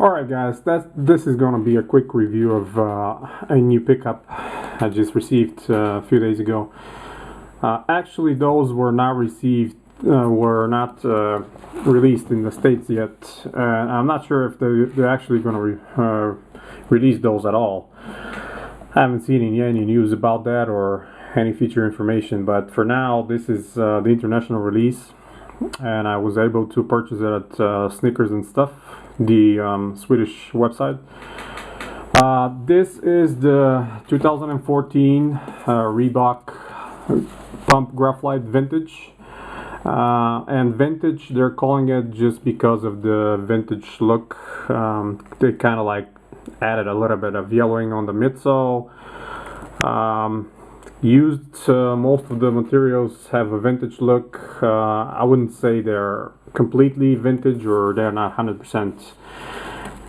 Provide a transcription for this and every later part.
Alright guys, this is going to be a quick review of a new pickup I just received a few days ago. Actually, those were not released in the States yet, and I'm not sure if they're actually going to release those at all. I haven't seen any news about that or any feature information, but for now this is the international release, and I was able to purchase it at Sneakers and Stuff, the Swedish website. This is the 2014 Reebok Pump Graphlite Vintage, and vintage they're calling it just because of the vintage look. They kind of like added a little bit of yellowing on the midsole. Most of the materials have a vintage look. I wouldn't say they're completely vintage or they're not 100%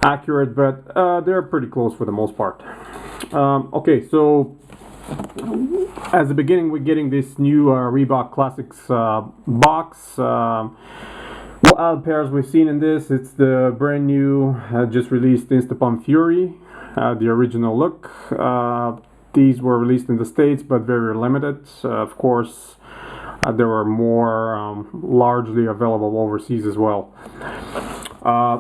accurate, but they're pretty close for the most part. Okay, so as the beginning, we're getting this new Reebok Classics box. What other pairs we've seen in this? It's the brand new, just released Insta Pump Fury, the original look. These were released in the States, but very limited. Of course, there were more largely available overseas as well.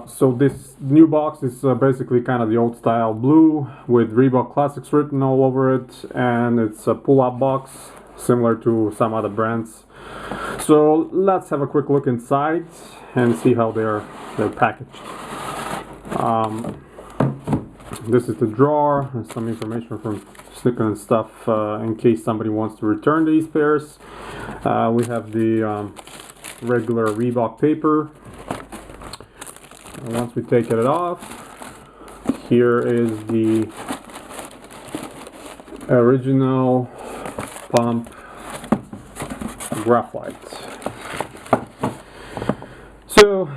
So this new box is basically kind of the old style blue with Reebok Classics written all over it, and it's a pull-up box similar to some other brands. So let's have a quick look inside and see how they're packaged. This is the drawer and some information from Sneakers and Stuff in case somebody wants to return these pairs. We have the regular Reebok paper. And once we take it off, here is the original Pump Graphlite. So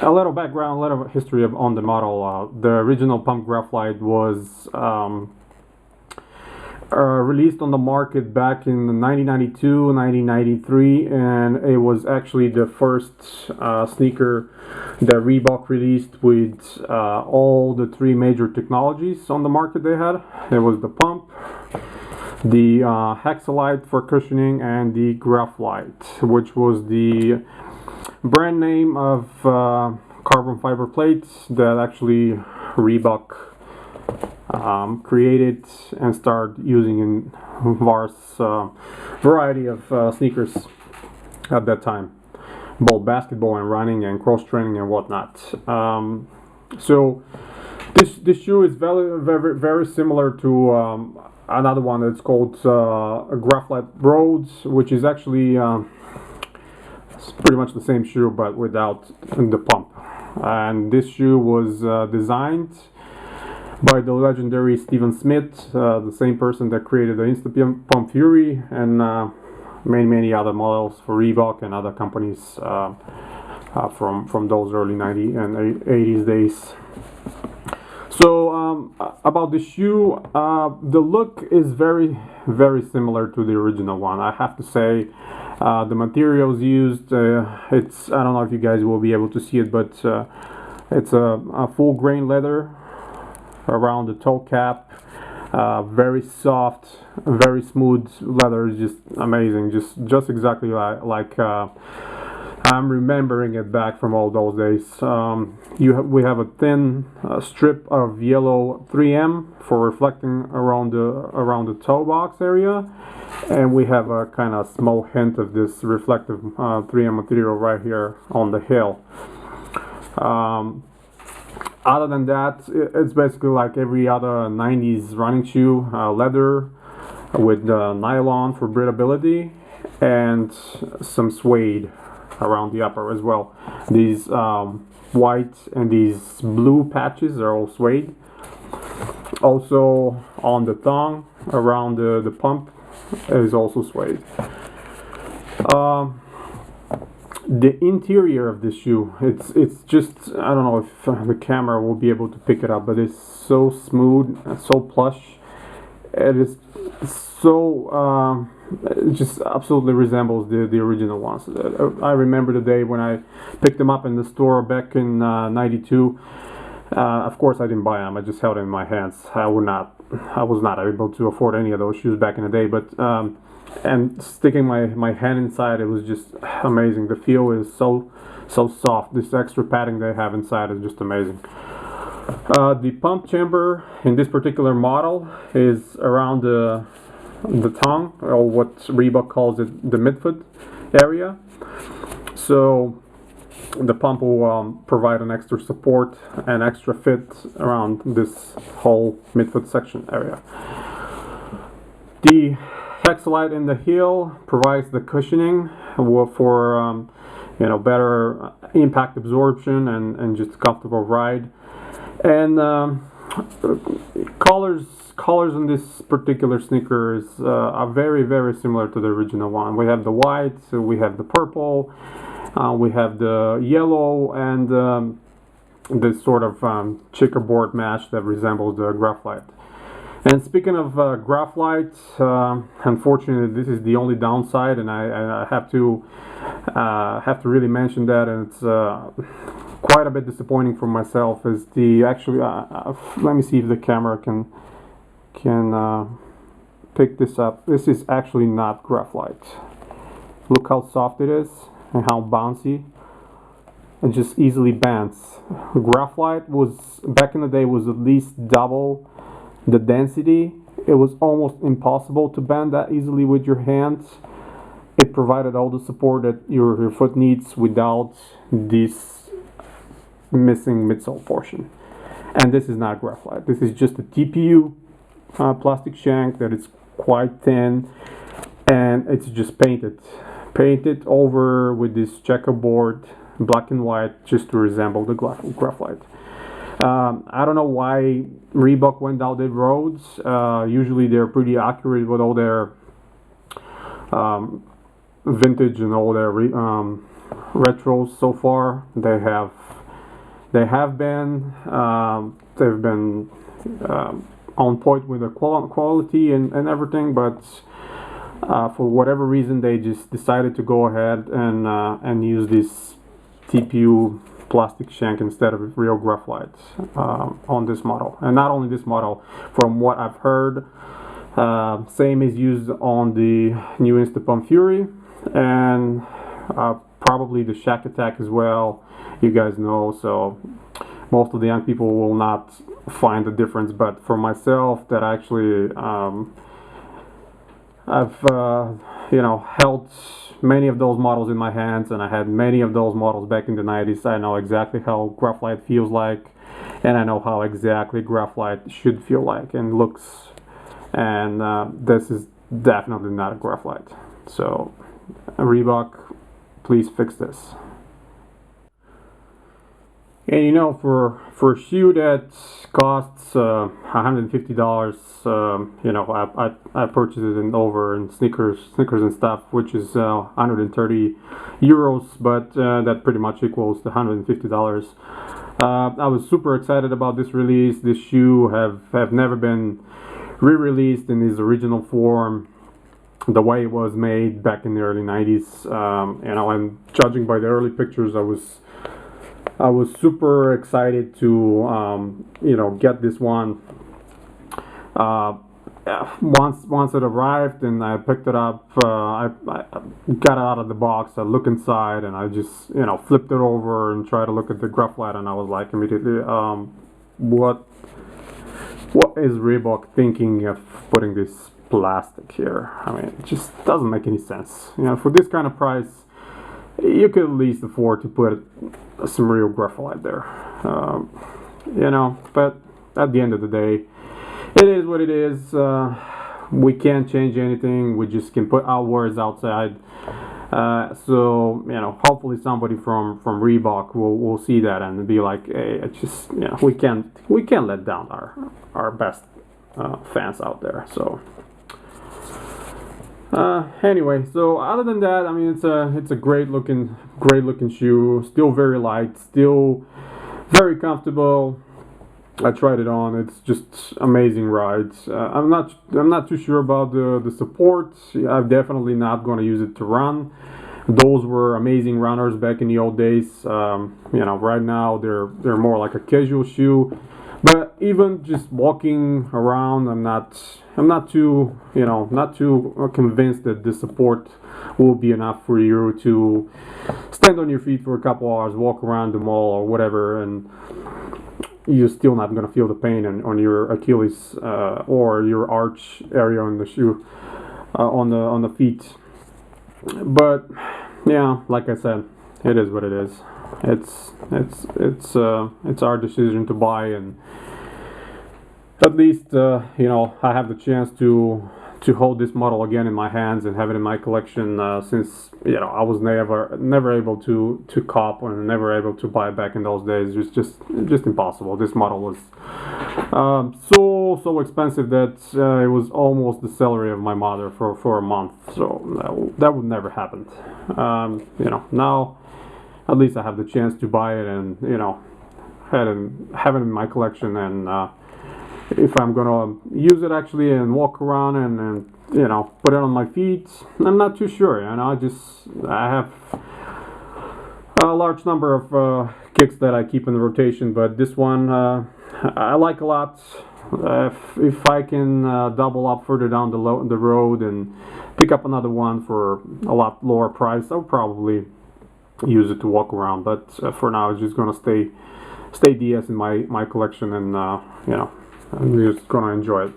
a little background, a little history on the model. The original Pump Graphlite was released on the market back in 1992, 1993, and it was actually the first sneaker that Reebok released with all the three major technologies on the market they had. It was the pump, the Hexalite for cushioning, and the Graphlite, which was the brand name of carbon fiber plates that actually Reebok created and started using in variety of sneakers at that time, both basketball and running and cross training and whatnot. So this shoe is very similar to another one that's called Graphlite Rhodes, which is actually it's pretty much the same shoe but without the pump. And this shoe was designed by the legendary Steven Smith, the same person that created the Insta Pump Fury and many other models for Reebok and other companies from those early 90s and 80s days. So about the shoe, the look is very similar to the original one. I have to say, the materials used, it's, I don't know if you guys will be able to see it, but it's a full grain leather around the toe cap. Very soft, very smooth leather, is just amazing, just exactly like I'm remembering it back from all those days. We have a thin strip of yellow 3M for reflecting around the toe box area, and we have a kind of small hint of this reflective 3M material right here on the heel. Other than that, it's basically like every other 90s running shoe, leather with nylon for breathability and some suede around the upper as well. These white and these blue patches are all suede. Also on the thong around the pump is also suede. The interior of this shoe, it's just, I don't know if the camera will be able to pick it up, but it's so smooth and so plush. It is so it just absolutely resembles the original ones. I remember the day when I picked them up in the store back in '92. Of course, I didn't buy them. I just held them in my hands. I was not able to afford any of those shoes back in the day. But and sticking my hand inside, it was just amazing. The feel is so soft. This extra padding they have inside is just amazing. The pump chamber in this particular model is around the tongue, or what Reebok calls it, the midfoot area. So the pump will provide an extra support and extra fit around this whole midfoot section area. The Hexalite in the heel provides the cushioning for better impact absorption and just comfortable ride. And colors in this particular sneakers are very similar to the original one. We have the white, so we have the purple, we have the yellow, and this sort of checkerboard match that resembles the Graphlite. And speaking of Graphlite, unfortunately this is the only downside, and I have to really mention that, and it's quite a bit disappointing for myself. Is the actually let me see if the camera can pick this up. This is actually not Graphlite. Look how soft it is and how bouncy. It just easily bends. Graphlite was back in the day was at least double the density. It was almost impossible to bend that easily with your hands. It provided all the support that your foot needs without this missing midsole portion. And this is not Graphlite. This is just a TPU plastic shank that is quite thin, and it's just painted over with this checkerboard black and white just to resemble the Graphlite. I don't know why Reebok went down the roads. Usually they're pretty accurate with all their vintage and all their retros so far. They've been on point with the quality and everything, but for whatever reason they just decided to go ahead and use this TPU plastic shank instead of real Graphlite on this model. And not only this model, from what I've heard, same is used on the new Instapump Fury, and probably the Shack Attack as well. You guys know, so most of the young people will not find the difference, but for myself, that actually I've held many of those models in my hands, and I had many of those models back in the 90s. I know exactly how Graphlite feels like, and I know how exactly Graphlite should feel like and looks, and this is definitely not a Graphlite. So Reebok, please fix this. And for a shoe that costs $150, I purchased it in sneakers and stuff, which is 130 euros, but that pretty much equals the $150. I was super excited about this release. This shoe have never been re-released in its original form, the way it was made back in the early 90s. And judging by the early pictures, I was super excited to get this one. Once it arrived and I picked it up, I got it out of the box. I looked inside and I just flipped it over and tried to look at the Graphlite, and I was like immediately, what is Reebok thinking of putting this plastic here? I mean, it just doesn't make any sense. For this kind of price, you could at least afford to put some real Graphlite there. But at the end of the day, it is what it is. We can't change anything. We just can put our words outside. So hopefully somebody from Reebok will see that and be like, hey, it's just we can't let down our best fans out there. So anyway, so other than that, I mean, it's a great looking shoe. Still very light, still very comfortable. I tried it on. It's just amazing rides. I'm not too sure about the support. I'm definitely not going to use it to run. Those were amazing runners back in the old days. You know, right now they're more like a casual shoe. But even just walking around, I'm not too, you know, not too convinced that the support will be enough for you to stand on your feet for a couple hours, walk around the mall or whatever, and you're still not going to feel the pain on your Achilles or your arch area on the shoe, on the feet. But yeah, like I said, it is what it is. It's our decision to buy, and at least you know, I have the chance to hold this model again in my hands and have it in my collection, since, you know, I was never able to cop and never able to buy it back in those days. It's just impossible. This model was so expensive that it was almost the salary of my mother for a month. So that would never happen. You know, now at least I have the chance to buy it and, you know, have it in my collection. And if I'm gonna use it actually and walk around and you know, put it on my feet, I'm not too sure. You know, I have a large number of kicks that I keep in the rotation, but this one I like a lot. If I can double up further down the road and pick up another one for a lot lower price, I'll probably use it to walk around. But for now, it's just gonna stay DS in my collection, and you know, I'm just gonna enjoy it.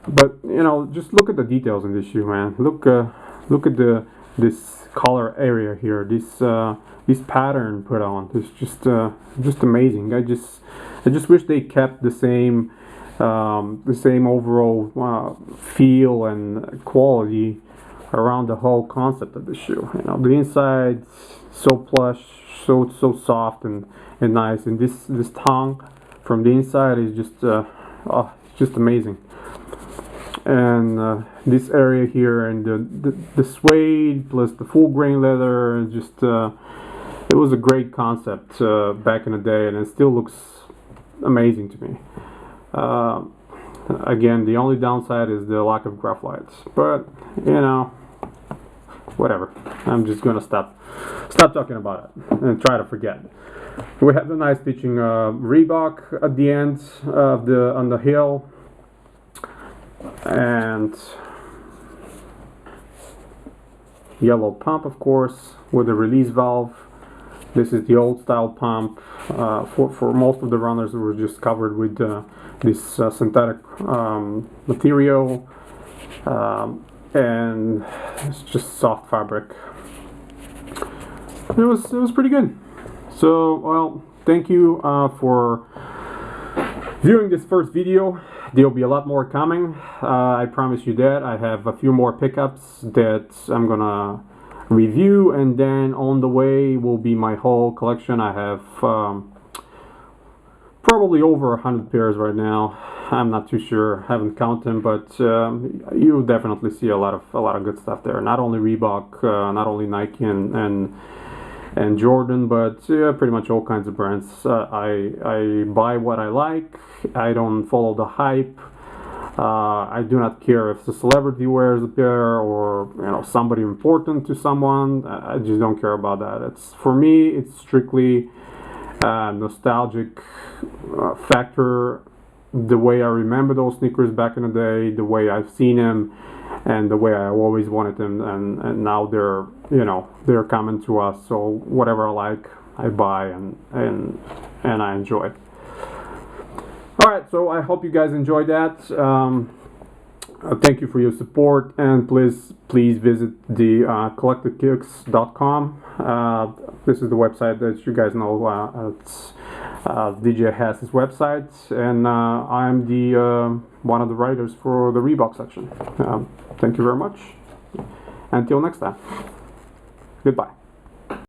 But you know, just look at the details in this shoe, man. Look at this collar area here. This pattern put on. It's just amazing. I just wish they kept the same overall feel and quality around the whole concept of the shoe. You know, the inside so plush, so soft and nice, and this tongue from the inside is just oh, it's just amazing. And this area here and the suede plus the full grain leather, just it was a great concept back in the day, and it still looks amazing to me. Again, the only downside is the lack of graphite, but you know, whatever. I'm just gonna stop talking about it and try to forget. We have the nice stitching Reebok at the end of on the heel, and yellow pump, of course, with a release valve. This is the old style pump. For most of the runners, it was just covered with this synthetic material, and it's just soft fabric. It was pretty good. So, well, thank you for viewing this first video. There'll be a lot more coming. I promise you that. I have a few more pickups that I'm gonna review, and then on the way will be my whole collection. I have probably over 100 pairs right now. I'm not too sure, haven't counted them, but you'll definitely see a lot of good stuff there. Not only Reebok, not only Nike and Jordan, but pretty much all kinds of brands. I buy what I like. I don't follow the hype. I do not care if the celebrity wears a pair or, you know, somebody important to someone. I just don't care about that. It's, for me, it's strictly nostalgic factor. The way I remember those sneakers back in the day, the way I've seen them, and the way I always wanted them, and now they're, you know, they're coming to us. So whatever I like, I buy and I enjoy. Alright, so I hope you guys enjoyed that. Thank you for your support, and please visit the collectedkicks.com. This is the website that you guys know. It's DJ has his website, and I'm the one of the writers for the Reebok section. Thank you very much. Until next time. Goodbye.